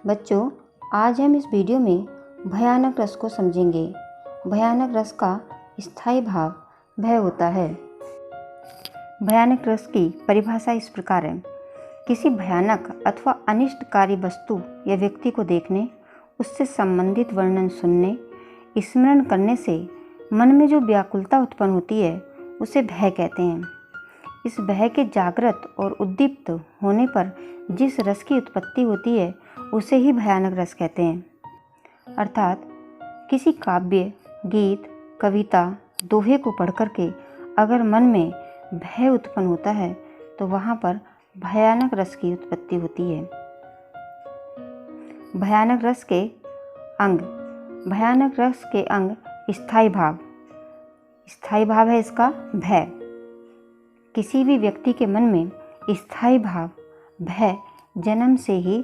बच्चों, आज हम इस वीडियो में भयानक रस को समझेंगे। भयानक रस का स्थायी भाव भय होता है। भयानक रस की परिभाषा इस प्रकार है। किसी भयानक अथवा अनिष्टकारी वस्तु या व्यक्ति को देखने, उससे संबंधित वर्णन सुनने, स्मरण करने से मन में जो व्याकुलता उत्पन्न होती है उसे भय कहते हैं। इस भय के जागृत और उद्दीप्त होने पर जिस रस की उत्पत्ति होती है उसे ही भयानक रस कहते हैं। अर्थात किसी काव्य, गीत, कविता, दोहे को पढ़कर के अगर मन में भय उत्पन्न होता है तो वहाँ पर भयानक रस की उत्पत्ति होती है। भयानक रस के अंग। भयानक रस के अंग स्थायी भाव। स्थायी भाव है इसका भय। किसी भी व्यक्ति के मन में स्थायी भाव भय जन्म से ही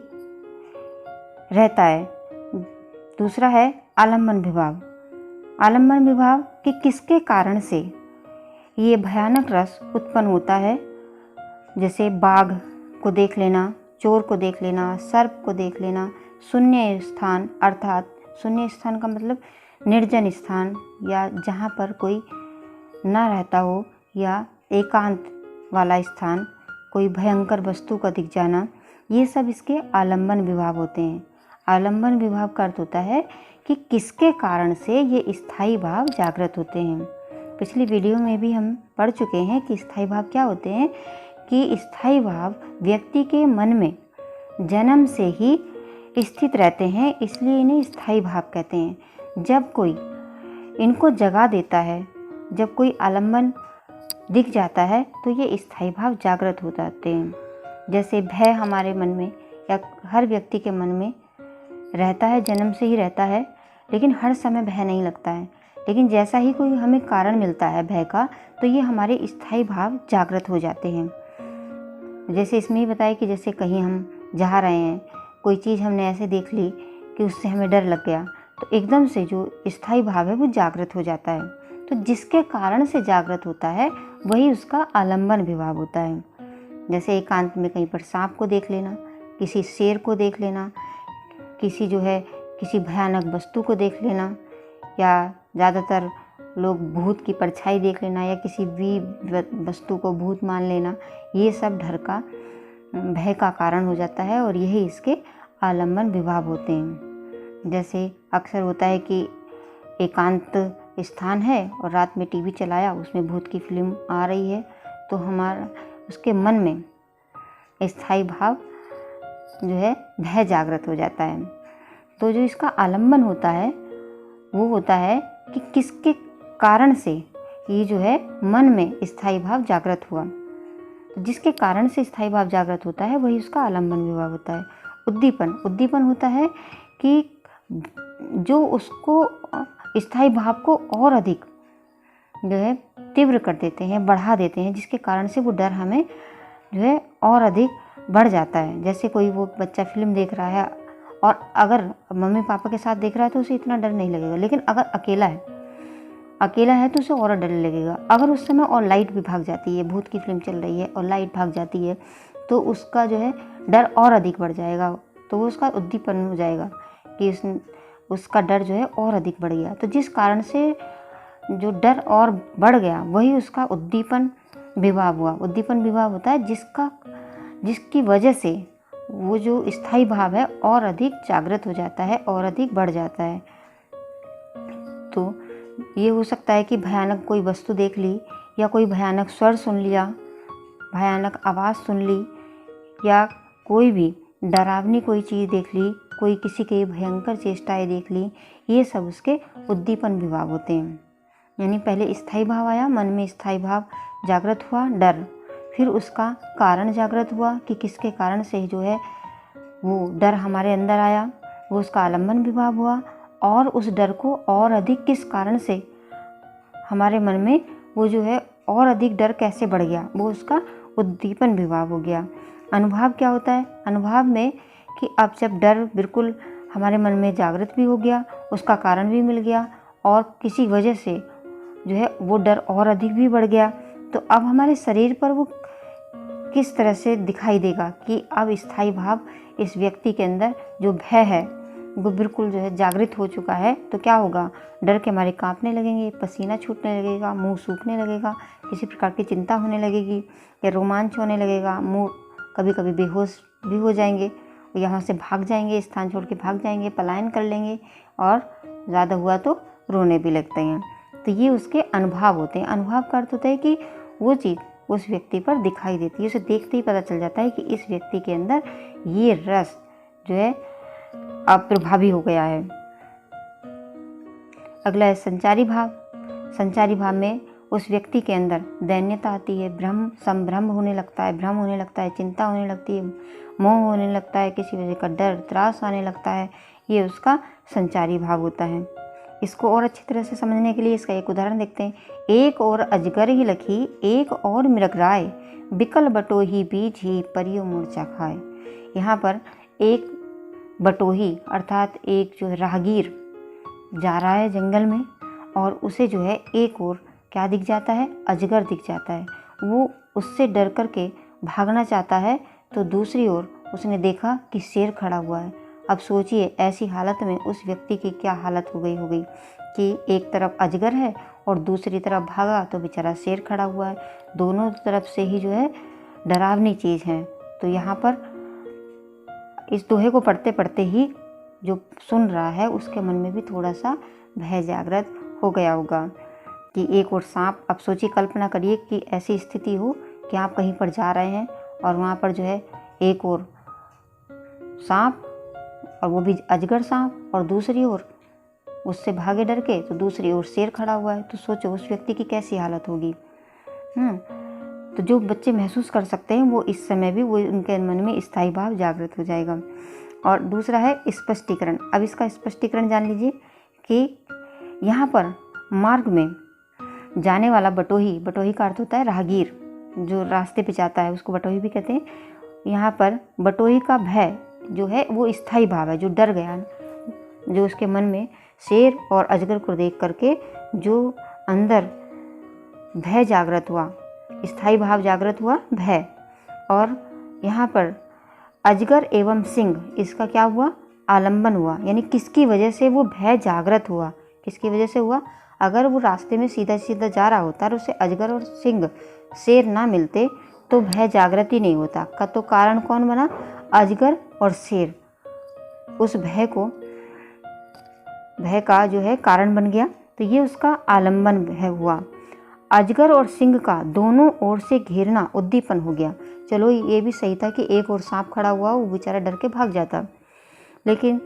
रहता है। दूसरा है आलम्बन विभाव। आलम्बन विभाव कि किसके कारण से ये भयानक रस उत्पन्न होता है। जैसे बाघ को देख लेना, चोर को देख लेना, सर्प को देख लेना, शून्य स्थान, अर्थात शून्य स्थान का मतलब निर्जन स्थान या जहाँ पर कोई ना रहता हो या एकांत वाला स्थान, कोई भयंकर वस्तु का दिख जाना, ये सब इसके आलम्बन विभाव होते हैं। आलम्बन विभाव का अर्थ होता है कि किसके कारण से ये स्थायी भाव जागृत होते हैं। पिछली वीडियो में भी हम पढ़ चुके हैं कि स्थायी भाव क्या होते हैं, कि स्थायी भाव व्यक्ति के मन में जन्म से ही स्थित रहते हैं, इसलिए इन्हें स्थायी भाव कहते हैं। जब कोई इनको जगा देता है, जब कोई आलम्बन दिख जाता है तो ये स्थायी भाव जागृत हो जाते हैं। जैसे भय हमारे मन में या हर व्यक्ति के मन में रहता है, जन्म से ही रहता है, लेकिन हर समय भय नहीं लगता है। लेकिन जैसा ही कोई हमें कारण मिलता है भय का, तो ये हमारे स्थायी भाव जागृत हो जाते हैं। जैसे इसमें ही बताया कि जैसे कहीं हम जा रहे हैं, कोई चीज़ हमने ऐसे देख ली कि उससे हमें डर लग गया, तो एकदम से जो स्थायी भाव है वो जागृत हो जाता है। तो जिसके कारण से जागृत होता है वही उसका आलम्बन विभाव होता है। जैसे एकांत में कहीं पर सांप को देख लेना, किसी शेर को देख लेना, किसी भयानक वस्तु को देख लेना, या ज़्यादातर लोग भूत की परछाई देख लेना या किसी भी वस्तु को भूत मान लेना, ये सब डर का, भय का कारण हो जाता है और यही इसके आलम्बन विभाव होते हैं। जैसे अक्सर होता है कि एकांत स्थान है और रात में टीवी चलाया, उसमें भूत की फिल्म आ रही है, तो हमारा उसके मन में स्थायी भाव जो है भय जागृत हो जाता है। तो जो इसका आलम्बन होता है वो होता है कि किसके कारण से ये जो है मन में स्थायी भाव जागृत हुआ। तो जिसके कारण से स्थायी भाव जागृत होता है वही उसका आलम्बन विभाव होता है। उद्दीपन होता है कि जो उसको स्थायी भाव को और अधिक जो है तीव्र कर देते हैं, बढ़ा देते हैं, जिसके कारण से वो डर हमें जो है और अधिक बढ़ जाता है। जैसे कोई वो बच्चा फिल्म देख रहा है और अगर मम्मी पापा के साथ देख रहा है तो उसे इतना डर नहीं लगेगा, लेकिन अगर अकेला है तो उसे और डर लगेगा। अगर उस समय और लाइट भी भाग जाती है, भूत की फिल्म चल रही है और लाइट भाग जाती है, तो उसका जो है डर और अधिक बढ़ जाएगा। तो वो उसका उद्दीपन हो जाएगा कि उसका डर जो है और अधिक बढ़ गया। तो जिस कारण से जो डर और बढ़ गया वही उसका उद्दीपन विभाव हुआ। उद्दीपन विभाव होता है जिसकी वजह से वो जो स्थायी भाव है और अधिक जागृत हो जाता है और अधिक बढ़ जाता है। तो ये हो सकता है कि भयानक कोई वस्तु देख ली, या कोई भयानक स्वर सुन लिया, भयानक आवाज़ सुन ली, या कोई भी डरावनी कोई चीज़ देख ली, कोई किसी की भयंकर चेष्टाएं देख ली, ये सब उसके उद्दीपन विभाव होते हैं। यानी पहले स्थायी भाव आया, मन में स्थायी भाव जागृत हुआ, डर, फिर उसका कारण जागृत हुआ कि किसके कारण से जो है वो डर हमारे अंदर आया, वो उसका आलम्बन विभाव हुआ, और उस डर को और अधिक किस कारण से हमारे मन में वो जो है और अधिक डर कैसे बढ़ गया, वो उसका उद्दीपन विभाव हो गया। अनुभव क्या होता है? अनुभव में कि अब जब डर बिल्कुल हमारे मन में जागृत भी हो गया, उसका कारण भी मिल गया, और किसी वजह से जो है वो डर और अधिक भी बढ़ गया, तो अब हमारे शरीर पर वो किस तरह से दिखाई देगा कि अब स्थायी भाव इस व्यक्ति के अंदर जो भय है वो बिल्कुल जो है जागृत हो चुका है। तो क्या होगा, डर के मारे कांपने लगेंगे, पसीना छूटने लगेगा, मुंह सूखने लगेगा, किसी प्रकार की चिंता होने लगेगी या रोमांच होने लगेगा, मुंह कभी कभी बेहोश भी हो जाएंगे, यहाँ से भाग जाएंगे, स्थान छोड़ के भाग जाएंगे, पलायन कर लेंगे और ज़्यादा हुआ तो रोने भी लगते हैं। तो ये उसके अनुभव होते हैं। अनुभव का अर्थ होता है कि वो चीज़ उस व्यक्ति पर दिखाई देती है, उसे देखते ही पता चल जाता है कि इस व्यक्ति के अंदर ये रस जो है अब प्रभावी हो गया है। अगला है संचारी भाव। संचारी भाव में उस व्यक्ति के अंदर दैन्यता आती है, संभ्रम होने लगता है, भ्रम होने लगता है, चिंता होने लगती है, मोह होने लगता है, किसी वजह का डर त्रास आने लगता है। ये उसका संचारी भाव होता है। इसको और अच्छी तरह से समझने के लिए इसका एक उदाहरण देखते हैं। एक और अजगर ही लखी, एक और मृगराय, बिकल बटोही बीज ही परियो मूर्छा खाए। यहाँ पर एक बटोही अर्थात एक जो राहगीर जा रहा है जंगल में और उसे जो है एक और क्या दिख जाता है, अजगर दिख जाता है। वो उससे डर करके भागना चाहता है तो दूसरी ओर उसने देखा कि शेर खड़ा हुआ है। अब सोचिए ऐसी हालत में उस व्यक्ति की क्या हालत हो गई होगी कि एक तरफ अजगर है और दूसरी तरफ भागा तो बेचारा शेर खड़ा हुआ है। दोनों तरफ से ही जो है डरावनी चीज़ है। तो यहाँ पर इस दोहे को पढ़ते पढ़ते ही जो सुन रहा है उसके मन में भी थोड़ा सा भय जागृत हो गया होगा कि एक और सांप। अब सोचिए, कल्पना करिए कि ऐसी स्थिति हो कि आप कहीं पर जा रहे हैं और वहाँ पर जो है एक और सांप और वो भी अजगर सांप और दूसरी ओर उससे भागे डर के तो दूसरी ओर शेर खड़ा हुआ है। तो सोचो उस व्यक्ति की कैसी हालत होगी। तो जो बच्चे महसूस कर सकते हैं वो इस समय भी वो उनके मन में स्थायी भाव जागृत हो जाएगा। और दूसरा है स्पष्टीकरण। अब इसका स्पष्टीकरण जान लीजिए कि यहाँ पर मार्ग में जाने वाला बटोही, बटोही का अर्थ होता है राहगीर, जो रास्ते पे जाता है उसको बटोही भी कहते हैं। यहाँ पर बटोही का भय जो है वो स्थायी भाव है, जो डर गया, जो उसके मन में शेर और अजगर को देख करके जो अंदर भय जागृत हुआ, स्थायी भाव जागृत हुआ, भय। और यहाँ पर अजगर एवं सिंह, इसका क्या हुआ, आलंबन हुआ। यानी किसकी वजह से वो भय जागृत हुआ, किसकी वजह से हुआ। अगर वो रास्ते में सीधा सीधा जा रहा होता और उसे अजगर और सिंह, शेर ना मिलते तो भय जागृत ही नहीं होता का। तो कारण कौन बना, अजगर और शेर उस भय का जो है कारण बन गया। तो ये उसका आलंबन भय हुआ। अजगर और सिंह का दोनों ओर से घेरना उद्दीपन हो गया। चलो ये भी सही था कि एक और सांप खड़ा हुआ, वो बेचारा डर के भाग जाता, लेकिन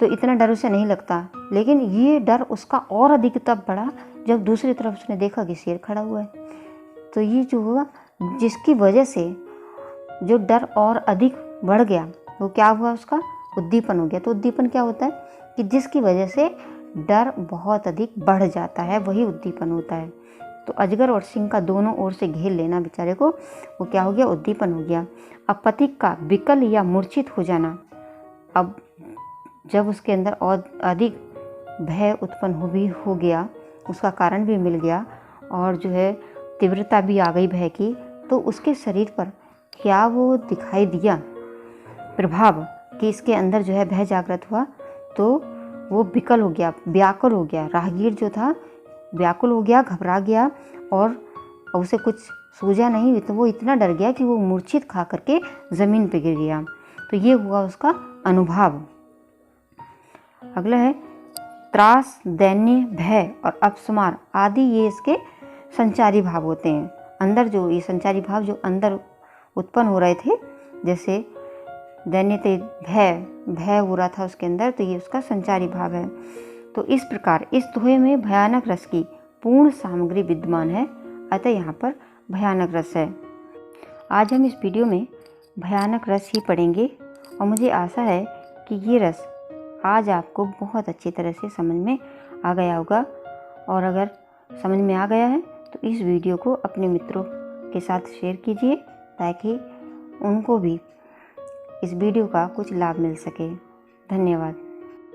तो इतना डर उसे नहीं लगता। लेकिन ये डर उसका और अधिक तब बढ़ा जब दूसरी तरफ उसने देखा कि शेर खड़ा हुआ है। तो ये जो हुआ, जिसकी वजह से जो डर और अधिक बढ़ गया, वो क्या हुआ, उसका उद्दीपन हो गया। तो उद्दीपन क्या होता है कि जिसकी वजह से डर बहुत अधिक बढ़ जाता है, वही उद्दीपन होता है। तो अजगर और सिंह का दोनों ओर से घेर लेना बेचारे को, वो क्या हो गया, उद्दीपन हो गया। अब पथिक का विकल या मूर्छित हो जाना, अब जब उसके अंदर और अधिक भय उत्पन्न हो गया, उसका कारण भी मिल गया और जो है तीव्रता भी आ गई भय की, तो उसके शरीर पर क्या वो दिखाई दिया प्रभाव कि इसके अंदर जो है भय जागृत हुआ। तो वो विकल हो गया, व्याकुल हो गया। राहगीर जो था व्याकुल हो गया, घबरा गया और उसे कुछ सूझा नहीं, तो वो इतना डर गया कि वो मूर्छित खा करके ज़मीन पर गिर गया। तो ये हुआ उसका अनुभव। अगला है त्रास, दैन्य, भय और अपस्मार आदि, ये इसके संचारी भाव होते हैं। अंदर जो ये संचारी भाव जो अंदर उत्पन्न हो रहे थे, जैसे दैन्य, भय हो रहा था उसके अंदर, तो ये उसका संचारी भाव है। तो इस प्रकार इस दोहे में भयानक रस की पूर्ण सामग्री विद्यमान है, अतः यहाँ पर भयानक रस है। आज हम इस वीडियो में भयानक रस ही पढ़ेंगे और मुझे आशा है कि ये रस आज आपको बहुत अच्छी तरह से समझ में आ गया होगा। और अगर समझ में आ गया है तो इस वीडियो को अपने मित्रों के साथ शेयर कीजिए ताकि उनको भी इस वीडियो का कुछ लाभ मिल सके। धन्यवाद।